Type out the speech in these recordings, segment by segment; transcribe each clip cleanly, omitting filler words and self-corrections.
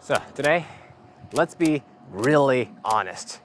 So today, let's be really honest.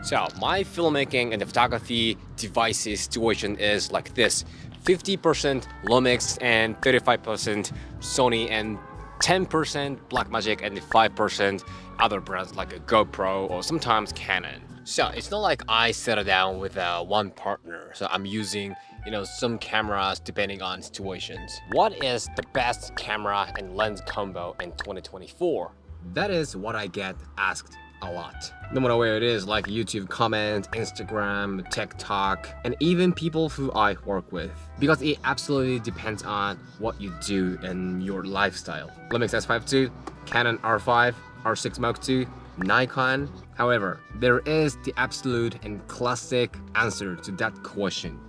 So my filmmaking and photography devices situation is like this: 50% Lumix and 35% Sony and 10% Blackmagic and 5% other brands like a GoPro or sometimes Canon. So it's not like I settle down with one partner. So I'm using, some cameras depending on situations. What is the best camera and lens combo in 2024? That is what I get asked a lot. No matter where it is, like YouTube comment, Instagram, TikTok, and even people who I work with. Because it absolutely depends on what you do and your lifestyle. Lumix S5 II, Canon R5, R6 Mark II, Nikon. However, there is the absolute and classic answer to that question.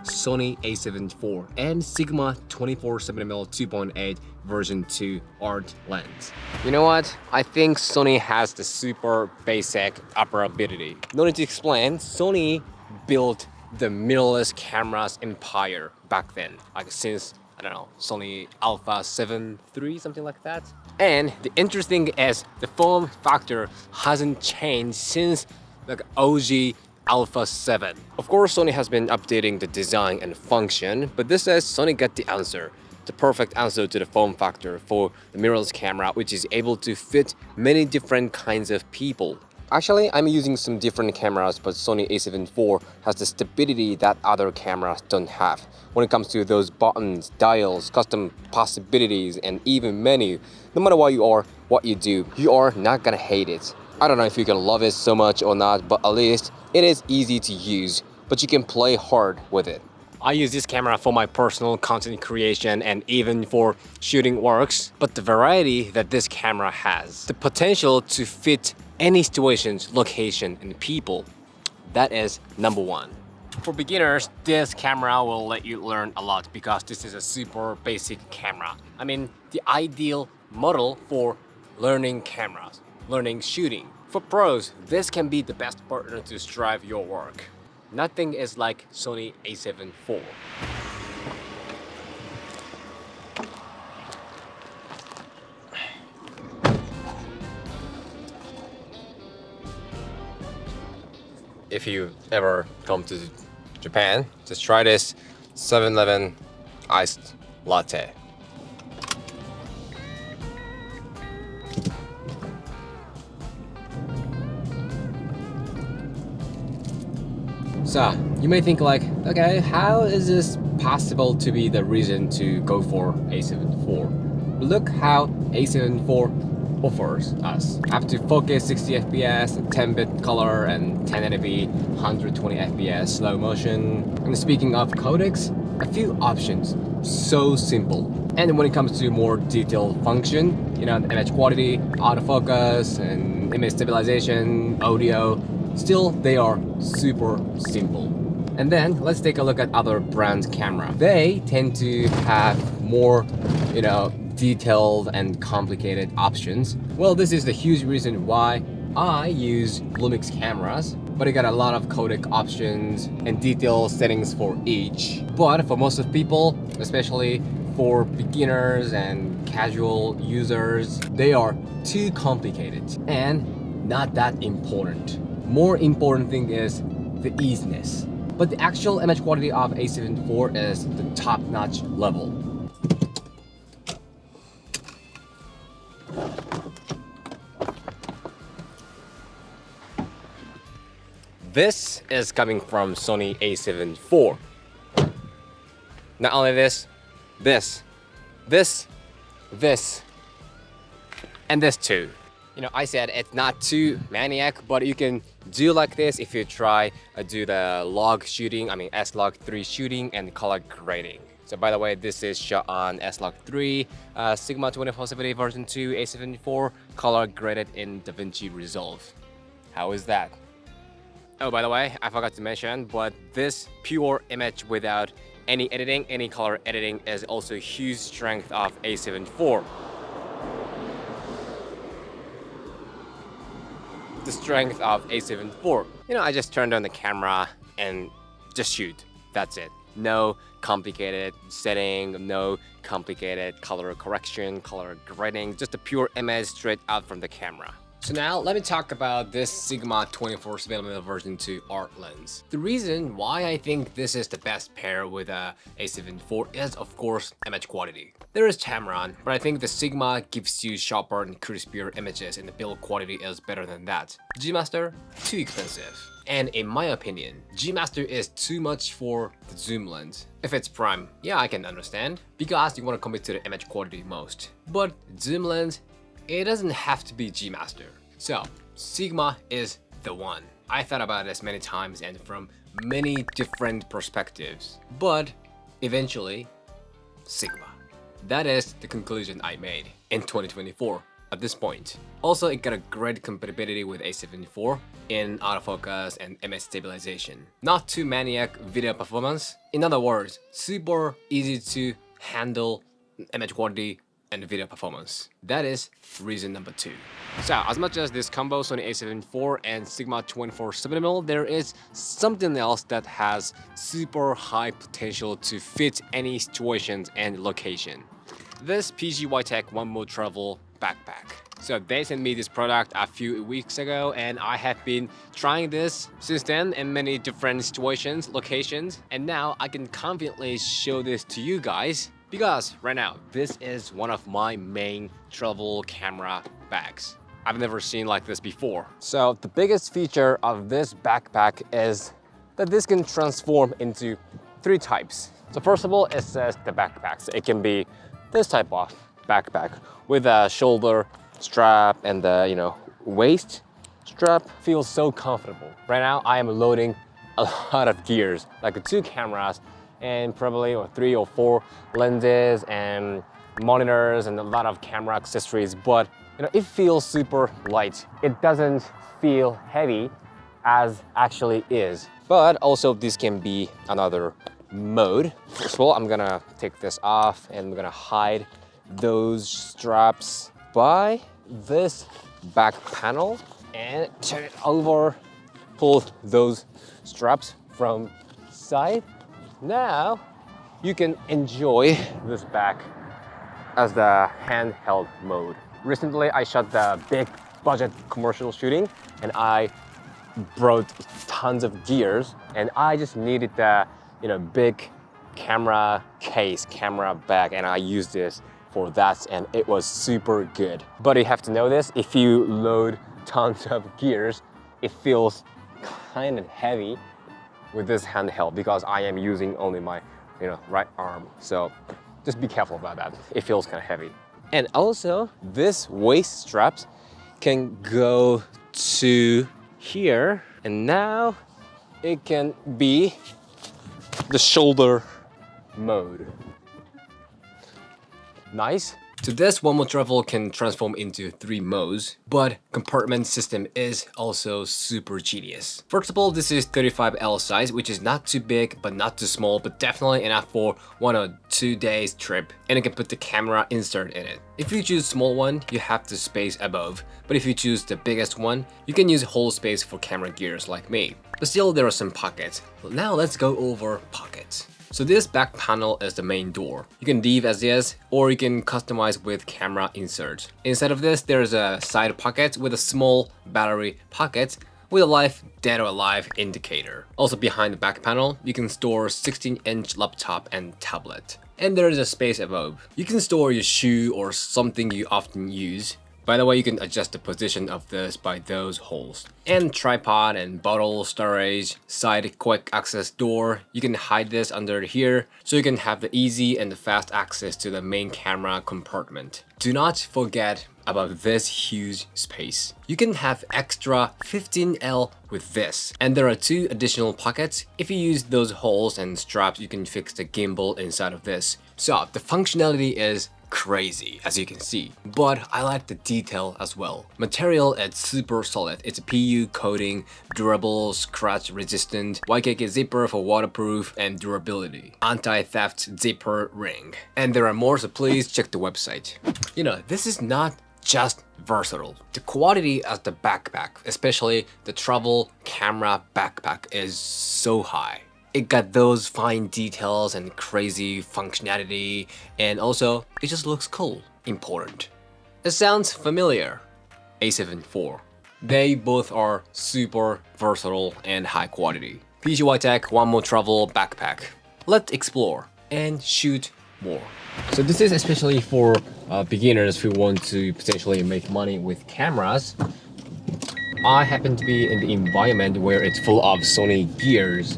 Sony A7IV and Sigma 24-70mm 2.8 version 2 art lens. You know what? I think Sony has the super basic operability. No need to explain, Sony built the mirrorless cameras empire back then, like since, I don't know, Sony A7III, something like that. And the interesting is the form factor hasn't changed since like OG Alpha 7. Of course, Sony has been updating the design and function, but this says Sony got the answer. The perfect answer to the form factor for the mirrorless camera, which is able to fit many different kinds of people. Actually, I'm using some different cameras, but Sony A7IV has the stability that other cameras don't have. When it comes to those buttons, dials, custom possibilities, and even menu, no matter what you are, what you do, you are not gonna hate it. I don't know if you can love it so much or not, but at least it is easy to use, but you can play hard with it. I use this camera for my personal content creation and even for shooting works, but the variety that this camera has, the potential to fit any situations, location, and people, that is number one. For beginners, this camera will let you learn a lot because this is a super basic camera. I mean, the ideal model for learning cameras, learning shooting. For pros, this can be the best partner to strive your work. Nothing is like Sony A7IV. If you ever come to Japan, just try this 7-Eleven iced latte. So, you may think like, okay, how is this possible to be the reason to go for A7IV? Look how A7IV offers us. Up to 4K 60 FPS, 10-bit color, and 1080p 120 FPS slow motion. And speaking of codecs, a few options. So simple. And when it comes to more detailed function, the image quality, autofocus, and image stabilization, audio, still, they are super simple. And then let's take a look at other brand camera. They tend to have more, detailed and complicated options. Well, this is the huge reason why I use Lumix cameras, but I got a lot of codec options and detail settings for each. But for most of people, especially for beginners and casual users, they are too complicated and not that important. More important thing is the easiness. But the actual image quality of A7IV is the top-notch level. This is coming from Sony A7IV. Not only this, and this too. I said it's not too Maniac, but you can do like this if you try do the log shooting, S-Log3 shooting and color grading. So by the way, this is shot on S-Log3, Sigma 24-70 version 2, A7IV, color graded in DaVinci Resolve. How is that? Oh, by the way, I forgot to mention, but this pure image without any editing, any color editing is also a huge strength of A7IV. The strength of A7IV. You know, I just turned on the camera and just shoot. That's it. No complicated setting, no complicated color correction, color grading, just a pure image straight out from the camera. So now let me talk about this Sigma 24-70mm version 2 art lens. The reason why I think this is the best pair with a A7IV is of course image quality. There is Tamron, but I think the Sigma gives you sharper and crispier images and the build quality is better than that. G Master, too expensive. And in my opinion, G Master is too much for the zoom lens. If it's prime, yeah, I can understand, because you want to commit to the image quality most. But zoom lens, it doesn't have to be G Master. So, Sigma is the one. I thought about this many times and from many different perspectives. But eventually, Sigma. That is the conclusion I made in 2024 at this point. Also, it got a great compatibility with A7IV in autofocus and image stabilization. Not too Maniac video performance. In other words, super easy to handle image quality and video performance. That is reason number 2. So as much as this combo Sony A7IV and Sigma 24-70mm, there is something else that has super high potential to fit any situations and location. This PGYTECH OneMo travel backpack. So they sent me this product a few weeks ago and I have been trying this since then in many different situations, locations, and now I can confidently show this to you guys because right now this is one of my main travel camera bags. I've never seen like this before. So the biggest feature of this backpack is that this can transform into 3 types. So first of all, it says the backpack. So it can be this type of backpack with a shoulder strap and the waist strap. Feels so comfortable. Right now I am loading a lot of gears, like 2 cameras and probably 3 or 4 lenses and monitors and a lot of camera accessories, but it feels super light. It doesn't feel heavy as actually is. But also this can be another mode. First of all, I'm gonna take this off and I'm gonna hide those straps by this back panel and turn it over, pull those straps from side. Now you can enjoy this bag as the handheld mode. Recently I shot the big budget commercial shooting and I brought tons of gears and I just needed the big camera case, camera bag, and I used this for that and it was super good. But you have to know this, if you load tons of gears, it feels kind of heavy with this handheld because I am using only my right arm. So just be careful about that. It feels kind of heavy. And also this waist straps can go to here and now it can be the shoulder mode. Nice. So this OneMo travel can transform into 3 modes, but compartment system is also super genius. First of all, this is 35L size, which is not too big, but not too small, but definitely enough for 1 or 2 days trip. And you can put the camera insert in it. If you choose small one, you have the space above. But if you choose the biggest one, you can use whole space for camera gears like me. But still, there are some pockets. Well, now let's go over pockets. So this back panel is the main door. You can leave as is, or you can customize with camera insert. Inside of this, there's a side pocket with a small battery pocket with a live dead or alive indicator. Also behind the back panel, you can store 16-inch laptop and tablet. And there is a space above. You can store your shoe or something you often use. By the way, you can adjust the position of this by those holes. And tripod and bottle storage, side quick access door. You can hide this under here so you can have the easy and the fast access to the main camera compartment. Do not forget about this huge space. You can have extra 15L with this. And there are 2 additional pockets. If you use those holes and straps, you can fix the gimbal inside of this. So the functionality is crazy, as you can see. But I like the detail as well. Material is super solid. It's a PU coating, durable, scratch resistant, YKK zipper for waterproof and durability, anti-theft zipper ring. And there are more, so please check the website. You know, this is not just versatile. The quality of the backpack, especially the travel camera backpack, is so high. It got those fine details and crazy functionality, and also it just looks cool. Important. It sounds familiar. A7 IV. They both are super versatile and high quality. PGYTECH OneMo travel backpack. Let's explore and shoot more. So this is especially for beginners who want to potentially make money with cameras. I happen to be in the environment where it's full of Sony gears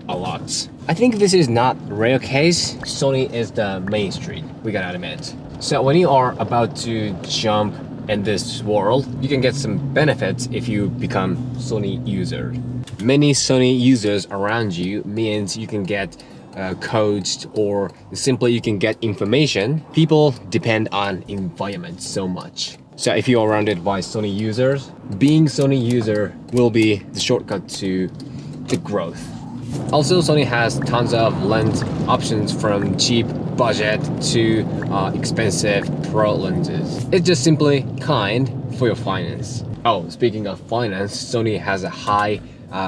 a lot. I think this is not a rare case. Sony is the mainstream, we gotta admit. So when you are about to jump in this world, you can get some benefits if you become Sony user. Many Sony users around you means you can get coached, or simply you can get information. People depend on environment so much. So if you're surrounded by Sony users, being Sony user will be the shortcut to growth. Also, Sony has tons of lens options from cheap budget to expensive pro lenses. It's just simply kind for your finance. Oh, speaking of finance, Sony has a high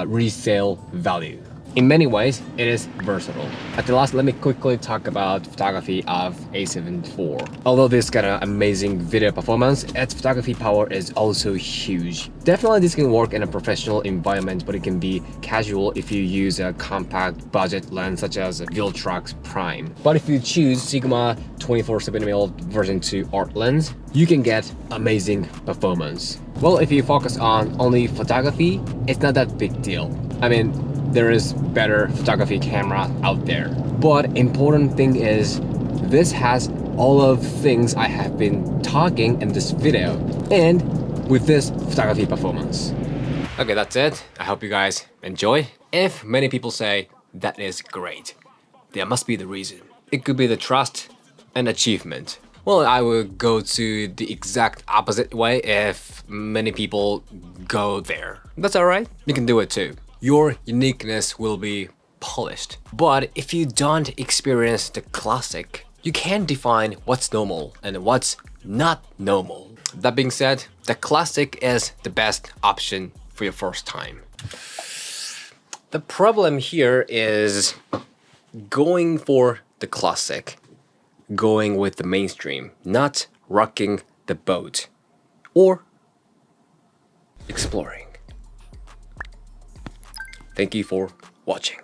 resale value. In many ways, it is versatile. At the last, let me quickly talk about photography of A7 IV. Although this got an amazing video performance, its photography power is also huge. Definitely this can work in a professional environment, but it can be casual if you use a compact budget lens such as Viltrox Prime. But if you choose Sigma 24-70mm version 2 art lens, you can get amazing performance. Well, if you focus on only photography, it's not that big deal. I mean, there is better photography camera out there. But important thing is, this has all of things I have been talking in this video, and with this photography performance. Okay, that's it. I hope you guys enjoy. If many people say that is great, there must be the reason. It could be the trust and achievement. Well, I will go to the exact opposite way if many people go there. That's alright. You can do it too. Your uniqueness will be polished. But if you don't experience the classic, you can't define what's normal and what's not normal. That being said, the classic is the best option for your first time. The problem here is going for the classic, going with the mainstream, not rocking the boat or exploring. Thank you for watching.